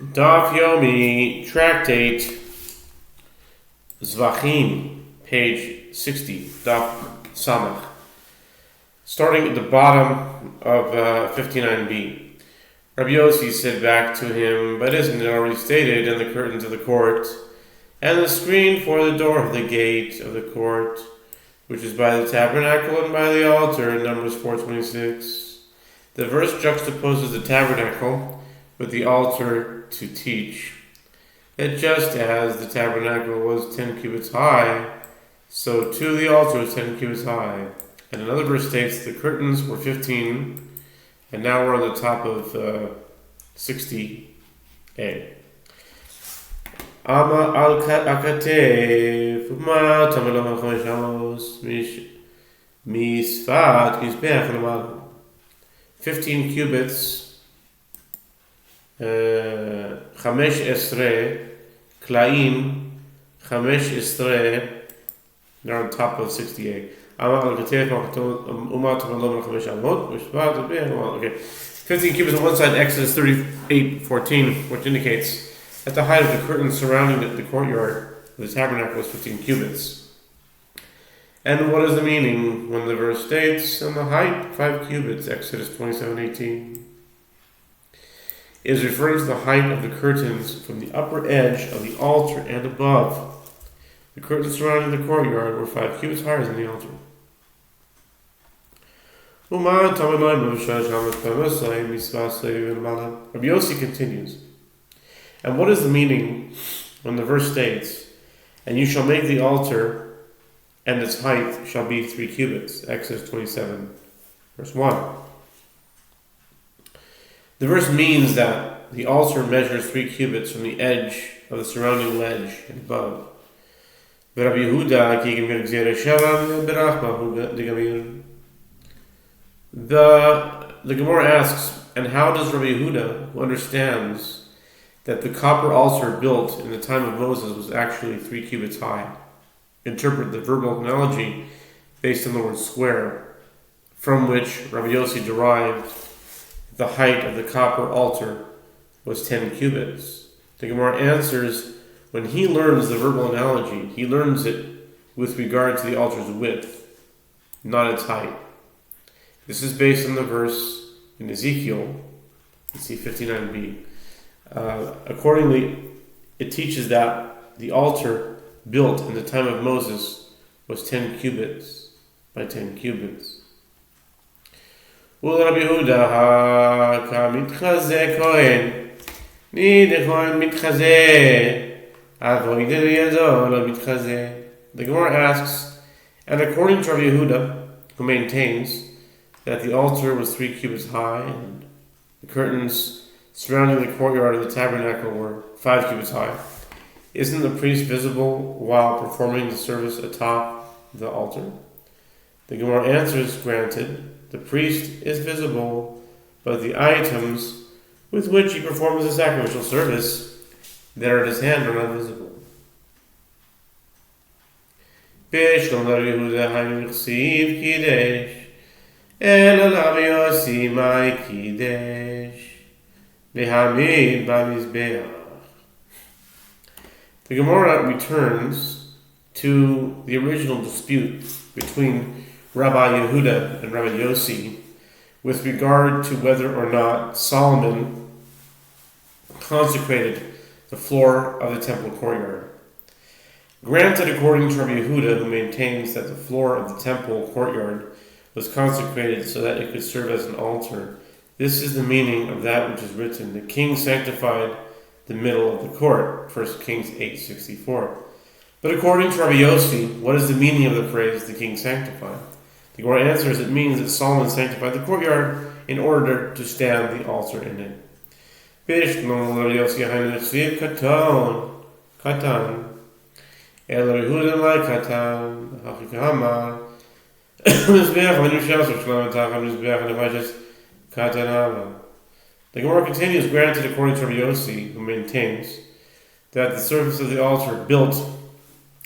Daf Yomi, Tractate, Zevachim, page 60, Daf Samach. Starting at the bottom of 59b. Rabbi Yossi said back to him, "But isn't it already stated in the curtains of the court, and the screen for the door of the gate of the court, which is by the tabernacle and by the altar," in Numbers 4:26. The verse juxtaposes the tabernacle with the altar to teach that just as the tabernacle was 10 cubits high, so too the altar was 10 cubits high. And another verse states the curtains were 15, and now we're on the top of 60a. Ama al akatef ma tamalom chameshamos misfat misbeach lamal. 15 cubits. Chamesh esre klaim Chamesh esre. They're on top of 68. Okay, 15 cubits on one side, Exodus 38:14, which indicates that the height of the curtain surrounding the courtyard of the tabernacle was 15 cubits. And what is the meaning when the verse states, "And the height 5 cubits," Exodus 27:18, is referring to the height of the curtains from the upper edge of the altar and above. The curtains surrounding the courtyard were 5 cubits higher than the altar. Rabbi Yossi continues, and what is the meaning when the verse states, "And you shall make the altar, and its height shall be 3 cubits," Exodus 27, verse 1. The verse means that the altar measures 3 cubits from the edge of the surrounding ledge and above. The Gemara asks, and how does Rabbi Yehuda, who understands that the copper altar built in the time of Moses was actually 3 cubits high, interpret the verbal analogy based on the word square, from which Rabbi Yossi derived the height of the copper altar was 10 cubits? The Gemara answers, when he learns the verbal analogy, he learns it with regard to the altar's width, not its height. This is based on the verse in Ezekiel, you see 59b. Accordingly, it teaches that the altar built in the time of Moses was 10 cubits by 10 cubits. The Gemara asks, and according to Rabbi Yehuda, who maintains that the altar was 3 cubits high and the curtains surrounding the courtyard of the tabernacle were 5 cubits high, isn't the priest visible while performing the service atop the altar? The Gemara answers, granted, the priest is visible, but the items with which he performs the sacrificial service that are at his hand are not visible. The Gemara returns to the original dispute between Rabbi Yehuda and Rabbi Yossi with regard to whether or not Solomon consecrated the floor of the temple courtyard. Granted, according to Rabbi Yehuda, who maintains that the floor of the temple courtyard was consecrated so that it could serve as an altar, this is the meaning of that which is written, "The king sanctified the middle of the court," 1 Kings 8:64. But according to Rabbi Yossi, what is the meaning of the phrase, "the king sanctified"? The Gemara answers, it means that Solomon sanctified the courtyard in order to stand the altar in it. The Gemara continues, granted, according to Rabbi Yossi, who maintains that the surface of the altar built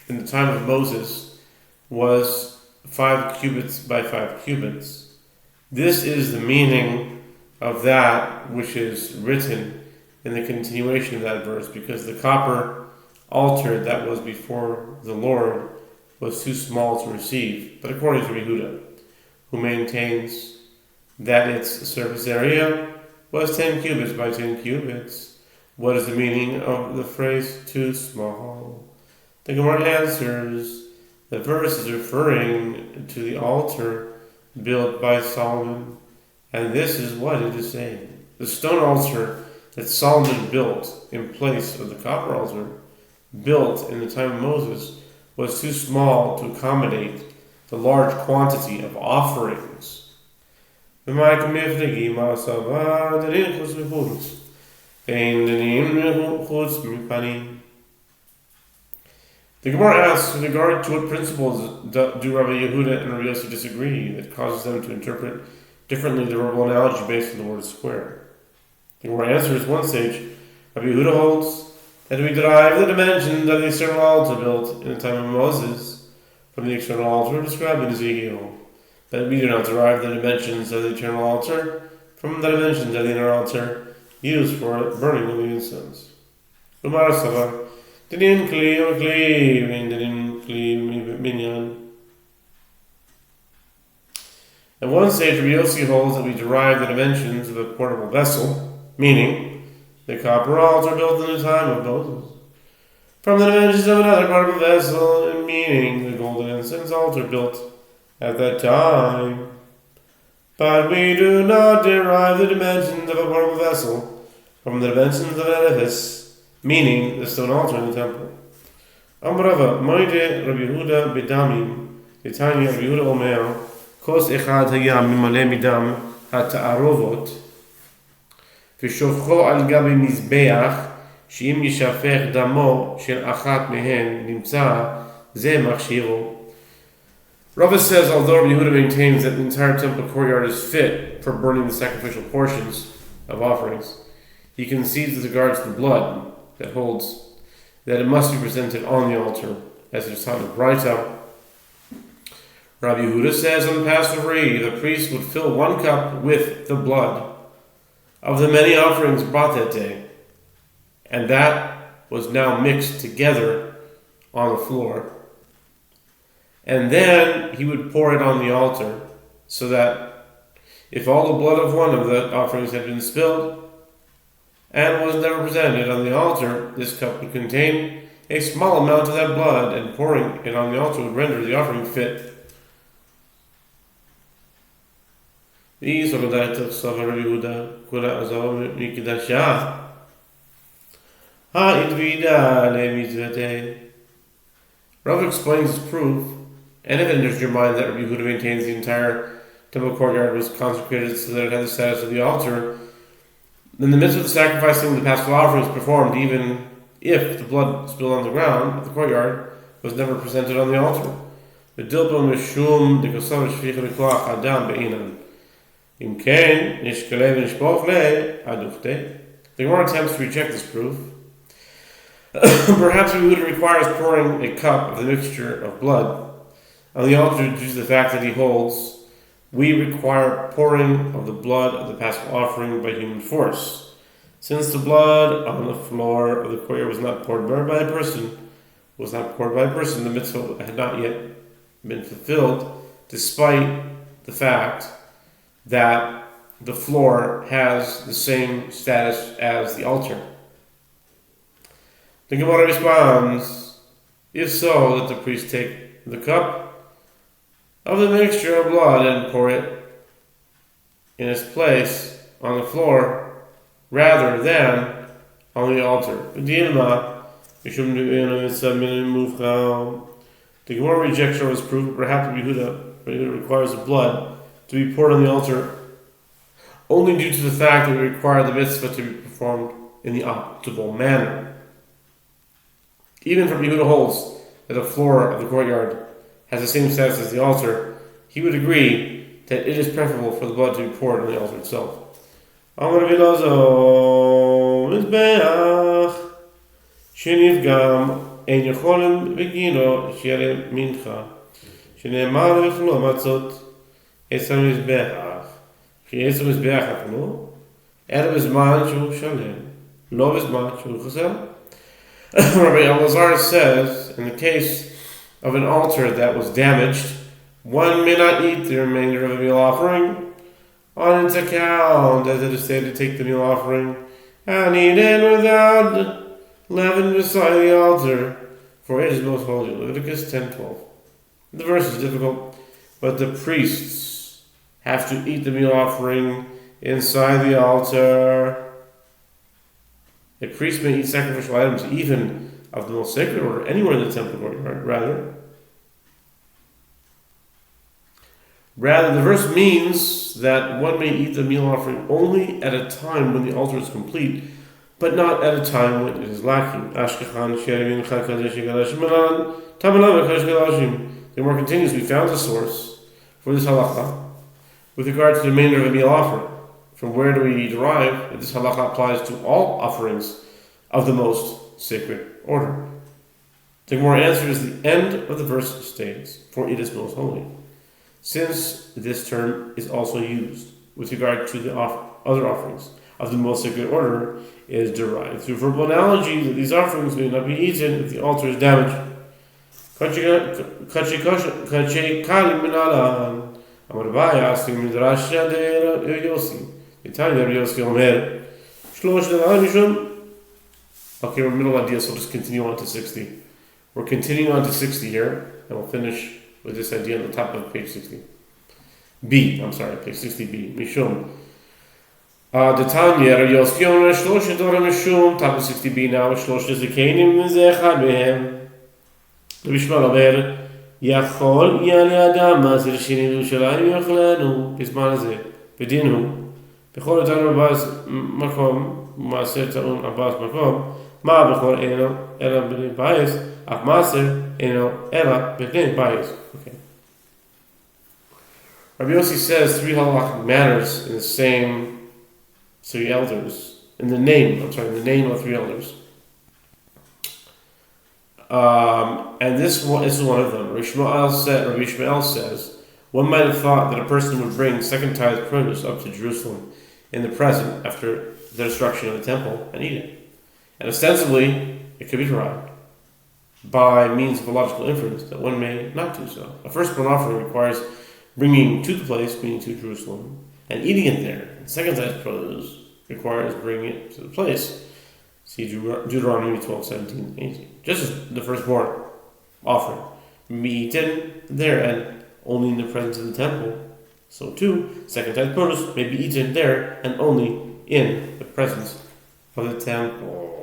in the time of Moses was 5 cubits by 5 cubits. This is the meaning of that which is written in the continuation of that verse, because the copper altar that was before the Lord was too small to receive. But according to Yehuda, who maintains that its surface area was 10 cubits by 10 cubits, what is the meaning of the phrase too small? The Gemara answers, the verse is referring to the altar built by Solomon, and this is what it is saying. The stone altar that Solomon built in place of the copper altar built in the time of Moses was too small to accommodate the large quantity of offerings. The Gemara asks, with regard to what principles do Rabbi Yehuda and Rabbi Yossi disagree that causes them to interpret differently the verbal analogy based on the word square? The Gemara answers, one sage, Rabbi Yehuda holds that we derive the dimensions of the external altar built in the time of Moses from the external altar described in Ezekiel, but we do not derive the dimensions of the eternal altar from the dimensions of the inner altar used for burning of the incense. Umar Sofer, Dinin Kli or Kli, Dinin Kli Minyan. And one sage, Rabbi Yossi, holds that we derive the dimensions of a portable vessel, meaning the copper altar built in the time of Moses, from the dimensions of another portable vessel, and meaning the golden incense altar built at that time. But we do not derive the dimensions of a portable vessel from the dimensions of an edifice, meaning the stone altar in the temple. Amrava, Moide Rabbi Yehuda Bedamim, Titania Rabbi Yehuda Omer, Kos Echad Hayam Mimale Midam HaTa'arovot, ושופכו על גבי מזבח, שאם ישפך דמו של אחת מהן נמצא, זה מכשירו. Rava says, although Rabbi Yehuda maintains that the entire temple courtyard is fit for burning the sacrificial portions of offerings, he concedes with regard to the blood that holds that it must be presented on the altar, as it is taught in the Braita. Rabbi Yehuda says on Passover Eve, the priest would fill one cup with the blood of the many offerings brought that day, and that was now mixed together on the floor. And then he would pour it on the altar, so that if all the blood of one of the offerings had been spilled and was never presented on the altar, this cup would contain a small amount of that blood, and pouring it on the altar would render the offering fit. Rava explains his proof, and if it enters your mind that Rabbi Yehuda maintains the entire temple courtyard was consecrated so that it had the status of the altar, then the mitzvah of sacrificing the paschal offering was performed even if the blood spilled on the ground of the courtyard was never presented on the altar. The Gemara attempts to reject this proof. Perhaps we would require pouring a cup of the mixture of blood on the altar due to the fact that he holds we require pouring of the blood of the paschal offering by human force. Since the blood on the floor of the courtyard was not poured by a person, the mitzvah had not yet been fulfilled, despite the fact that the floor has the same status as the altar. The Gemara responds, if so, let the priest take the cup of the mixture of blood and pour it in its place on the floor rather than on the altar. The Gemara rejects Rava's proof. Perhaps Yehuda requires the blood to be poured on the altar only due to the fact that we require the mitzvah to be performed in the optimal manner. Even if Yehuda holds that the floor of the courtyard has the same status as the altar, he would agree that it is preferable for the blood to be poured on the altar itself. Amar Vilazo Mizbeach Shenivgam Ein Yecholim Begino Shere Mincha Shene'emar V'chlo Matzot Esam Mizbeach Ki Esam Mizbeach Akno Ereb Zman Shu Shalem lo bizman shehu chasel. Rabbi Elazar says, in the case of an altar that was damaged, one may not eat the remainder of the meal offering on its account, as it is said to take the meal offering and eat it without leaven beside the altar, for it is most holy. Leviticus 10:12. The verse is difficult, but the priests have to eat the meal offering inside the altar. A priest may eat sacrificial items even of the most sacred order anywhere in the temple courtyard. Rather, the verse means that one may eat the meal offering only at a time when the altar is complete, but not at a time when it is lacking. The Gemara continues, we found a source for this halacha with regard to the remainder of the meal offering. From where do we derive that this halacha applies to all offerings of the most sacred order? The Gemara answers the end of the verse states, for it is most holy, since this term is also used with regard to the other offerings of the most sacred order, is derived through verbal analogy that these offerings may not be eaten if the altar is damaged. Okay, we're in the middle idea, so we'll just continue on to 60. We're continuing on to 60 here, and we'll finish with this idea on the top of page 60. Page 60b. Mishum. The Tanya, Yoskion, Shlosh, Dora Mishum, top of 60b now, Shlosh, Zekanim, Zechad, Behem. The Bishmal Aber, Yachol, Yali Adam, Mazir Shini, Shalayim, Yachlanu, Bisman Ze, Bedinu, Bechol, Tan Abbas, Makom, Maser Taun Abbas, Makom, Ma Bechol, Ela, B'nei Bayis, Ach Maser, Ela, B'nei Bayis. Okay. Rabbi Yossi says three halakhic matters in the same three elders, in the name of three elders. And this is one of them. Rabbi Ishmael says, one might have thought that a person would bring second tithe produce up to Jerusalem in the present after the destruction of the temple and eat it. And ostensibly, it could be derived by means of a logical inference that one may not do so. A firstborn offering requires bringing to the place, meaning to Jerusalem, and eating it there. And second tithe produce requires bringing it to the place. See Deuteronomy 12:17-18. Just as the firstborn offering may be eaten there and only in the presence of the temple, so too, second tithe produce may be eaten there and only in the presence of the temple.